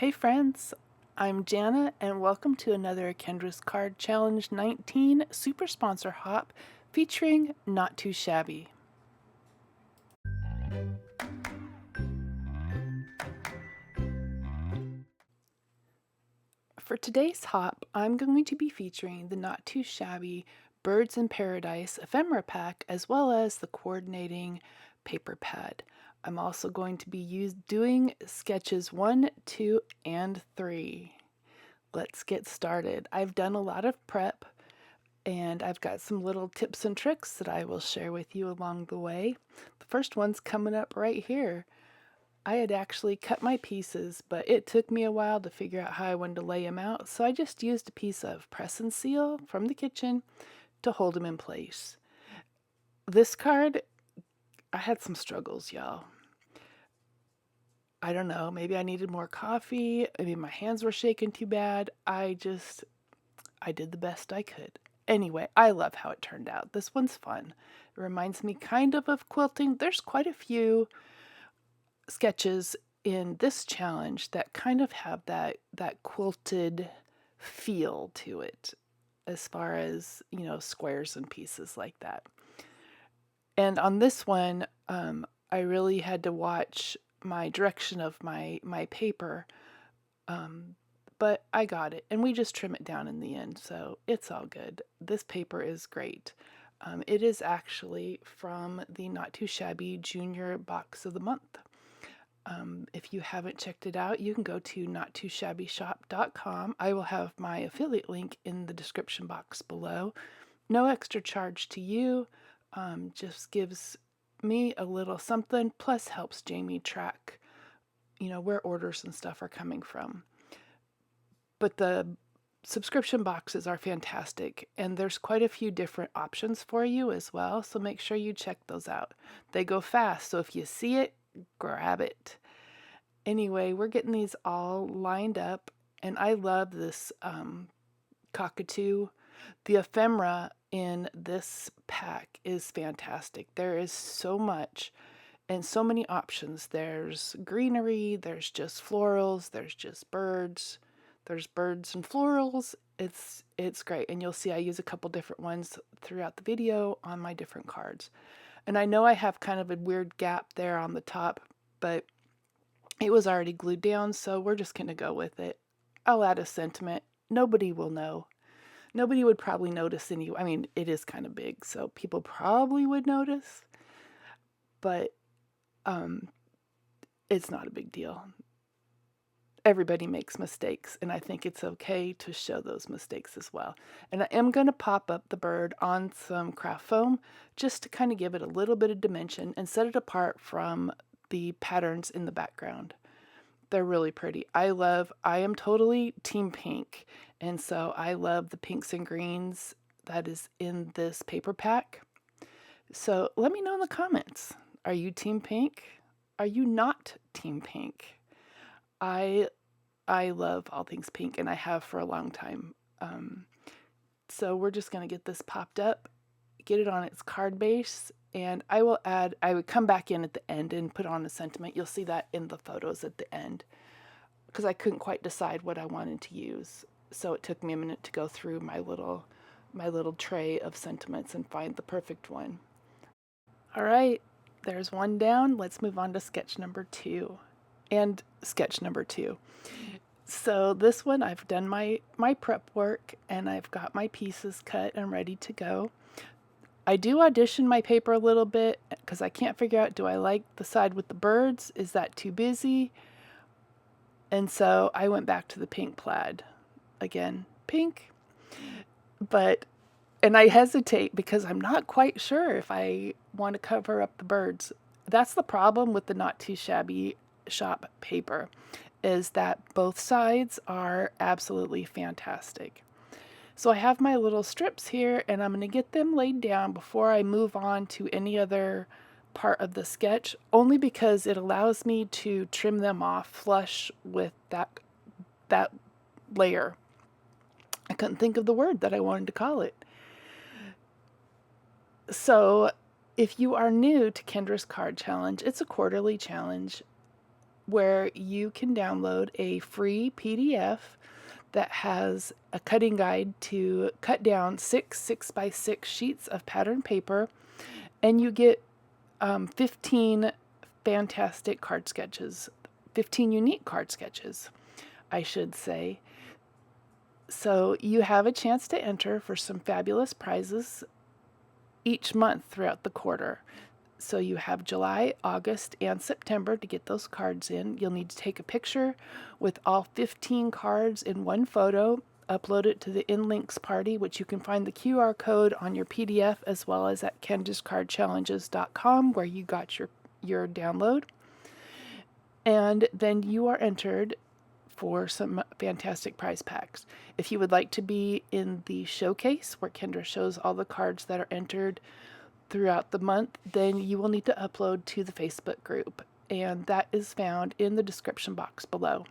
Hey friends, I'm Jana and welcome to another Kendra's Card Challenge 19 Super Sponsor Hop featuring Not Too Shabby. For today's hop, I'm going to be featuring the Not Too Shabby Birds in Paradise ephemera pack as well as the coordinating paper pad. I'm also going to be doing sketches 1, 2, and 3. Let's get started. I've done a lot of prep and I've got some little tips and tricks that I will share with you along the way. The first one's coming up right here. I had actually cut my pieces, but it took me a while to figure out how I wanted to lay them out, so I just used a piece of press and seal from the kitchen to hold them in place. This card, I had some struggles, y'all. I don't know, maybe I needed more coffee, maybe my hands were shaking too bad. I did the best I could. Anyway, I love how it turned out. This one's fun. It reminds me kind of quilting. There's quite a few sketches in this challenge that kind of have that quilted feel to it as far as, you know, squares and pieces like that. And on this one, I really had to watch my direction of my paper, but I got it, and we just trim it down in the end, so it's all good. This paper is great. It is actually from the Not Too Shabby Junior Box of the Month. If you haven't checked it out, you can go to nottoshabbyshop.com. I will have my affiliate link in the description box below. No extra charge to you, just gives me a little something, plus helps Jamie track, you know, where orders and stuff are coming from. But the subscription boxes are fantastic, and there's quite a few different options for you as well, so make sure you check those out. They go fast, so if you see it, grab it. Anyway, we're getting these all lined up, and I love this cockatoo. The ephemera in this pack is fantastic. There is so much and so many options. There's greenery, there's just florals, there's just birds. There's birds and florals. It's great, and you'll see I use a couple different ones throughout the video on my different cards. And I know I have kind of a weird gap there on the top, but it was already glued down, so we're just going to go with it. I'll add a sentiment. Nobody will know. Nobody would probably notice anyway. I mean, it is kind of big, so people probably would notice, but it's not a big deal. Everybody makes mistakes, and I think it's okay to show those mistakes as well. And I am going to pop up the bird on some craft foam just to kind of give it a little bit of dimension and set it apart from the patterns in the background. They're really pretty. I am totally team pink, and so I love the pinks and greens that is in this paper pack. So let me know in the comments. Are you team pink? Are you not team pink? I love all things pink, and I have for a long time. So we're just going to get this popped up, get it on its card base, and I would come back in at the end and put on a sentiment. You'll see that in the photos at the end, because I couldn't quite decide what I wanted to use. So it took me a minute to go through my little tray of sentiments and find the perfect one. All right, there's one down. Let's move on to sketch number 2. And sketch number 2. So this one, I've done my prep work, and I've got my pieces cut and ready to go. I do audition my paper a little bit because I can't figure out, do I like the side with the birds? Is that too busy? And so I went back to the pink plaid. Again, pink. And I hesitate because I'm not quite sure if I want to cover up the birds. That's the problem with the Not Too Shabby shop paper, is that both sides are absolutely fantastic. So I have my little strips here, and I'm going to get them laid down before I move on to any other part of the sketch, only because it allows me to trim them off flush with that layer. I couldn't think of the word that I wanted to call it. So if you are new to Kendra's Card Challenge, it's a quarterly challenge. where you can download a free PDF that has a cutting guide to cut down 6 by 6 sheets of pattern paper, and you get 15 fantastic card sketches, 15 unique card sketches, I should say. So you have a chance to enter for some fabulous prizes each month throughout the quarter. So you have July, August, and September to get those cards in. You'll need to take a picture with all 15 cards in one photo, upload it to the InLinkz party, which you can find the QR code on your PDF as well as at kendrascardchallenges.com where you got your download. And then you are entered for some fantastic prize packs. If you would like to be in the showcase where Kendra shows all the cards that are entered throughout the month, then you will need to upload to the Facebook group, and that is found in the description box below.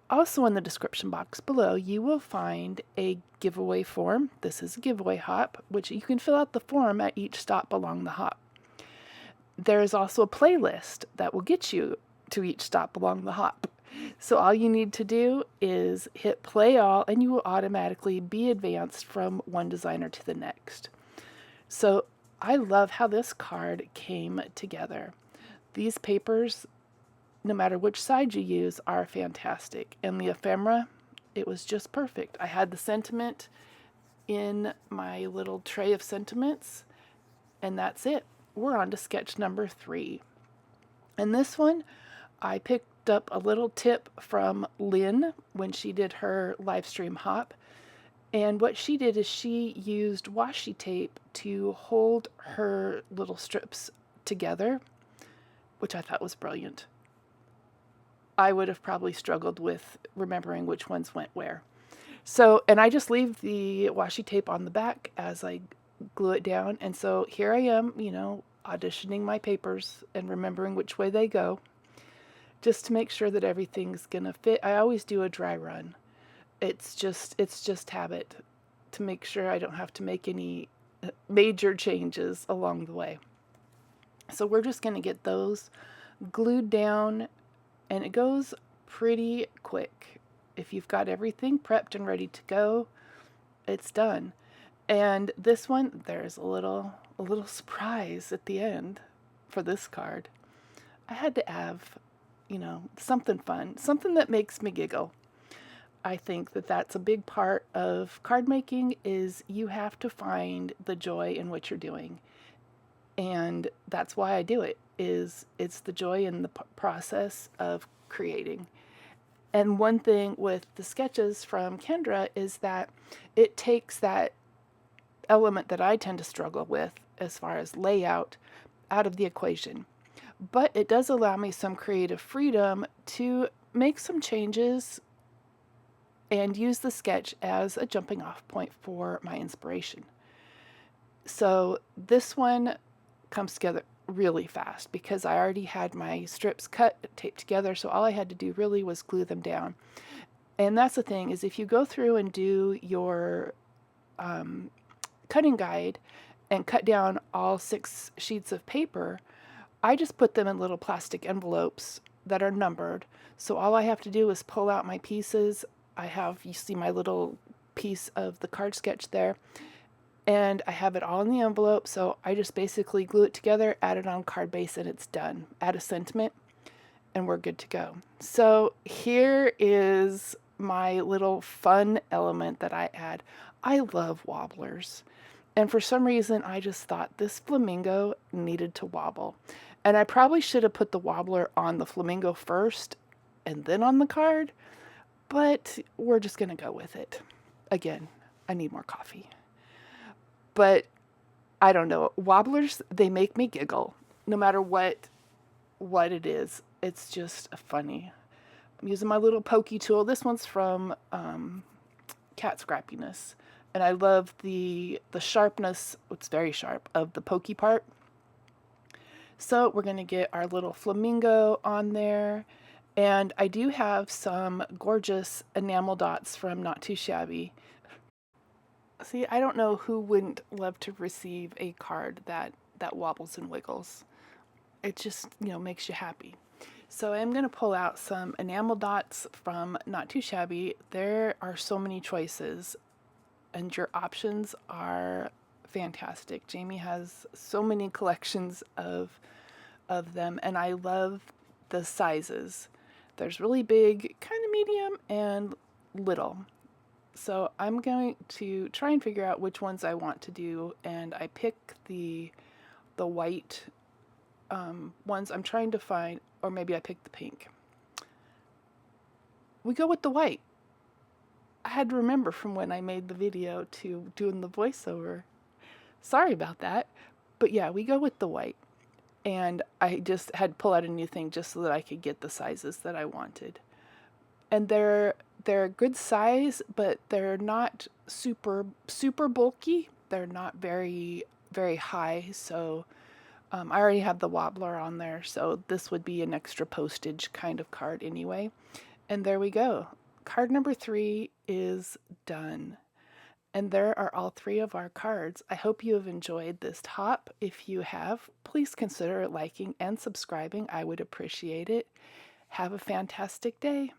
Also in the description box below, you will find a giveaway form. This is a giveaway hop, which you can fill out the form at each stop along the hop. There is also a playlist that will get you to each stop along the hop. So all you need to do is hit play all, and you will automatically be advanced from one designer to the next. So I love how this card came together. These papers, no matter which side you use, are fantastic. And the ephemera, it was just perfect. I had the sentiment in my little tray of sentiments, and that's it. We're on to sketch number 3. And this one, I picked up a little tip from Lynn when she did her live stream hop. And what she did is she used washi tape to hold her little strips together, which I thought was brilliant. I would have probably struggled with remembering which ones went where. So, and I just leave the washi tape on the back as I glue it down. And so here I am, auditioning my papers and remembering which way they go, just to make sure that everything's gonna fit. I always do a dry run. It's just habit to make sure I don't have to make any major changes along the way. So we're just going to get those glued down, and it goes pretty quick. If you've got everything prepped and ready to go, it's done. And this one, there's a little surprise at the end for this card. I had to have, something fun, something that makes me giggle. I think that that's a big part of card making, is you have to find the joy in what you're doing. And that's why I do it, is it's the joy in the process of creating. And one thing with the sketches from Kendra is that it takes that element that I tend to struggle with as far as layout out of the equation. But it does allow me some creative freedom to make some changes and use the sketch as a jumping off point for my inspiration. So this one comes together really fast because I already had my strips cut, taped together, so all I had to do really was glue them down. And that's the thing, is if you go through and do your cutting guide and cut down all 6 sheets of paper, I just put them in little plastic envelopes that are numbered. So all I have to do is pull out my pieces. You see my little piece of the card sketch there, and I have it all in the envelope. So I just basically glue it together, add it on card base, and it's done. Add a sentiment, and we're good to go. So here is my little fun element that I add. I love wobblers. And for some reason, I just thought this flamingo needed to wobble. And I probably should have put the wobbler on the flamingo first and then on the card, but we're just going to go with it. Again, I need more coffee. But I don't know. Wobblers, they make me giggle no matter what it is. It's just funny. I'm using my little pokey tool. This one's from Cat Scrappiness. And I love the sharpness, it's very sharp, of the pokey part. So we're going to get our little flamingo on there. And I do have some gorgeous enamel dots from Not Too Shabby. See, I don't know who wouldn't love to receive a card that wobbles and wiggles. It just, makes you happy. So I'm going to pull out some enamel dots from Not Too Shabby. There are so many choices, and your options are fantastic. Jamie has so many collections of them, and I love the sizes. There's really big, kind of medium, and little. So I'm going to try and figure out which ones I want to do, and I pick the white ones I'm trying to find, or maybe I pick the pink. We go with the white. I had to remember from when I made the video to doing the voiceover. Sorry about that. But yeah, we go with the white. And I just had to pull out a new thing just so that I could get the sizes that I wanted. And they're a good size, but they're not super bulky. They're not very high, so I already have the wobbler on there, so this would be an extra postage kind of card anyway. And there we go. Card number 3 is done. And there are all 3 of our cards. I hope you have enjoyed this top. If you have, please consider liking and subscribing. I would appreciate it. Have a fantastic day.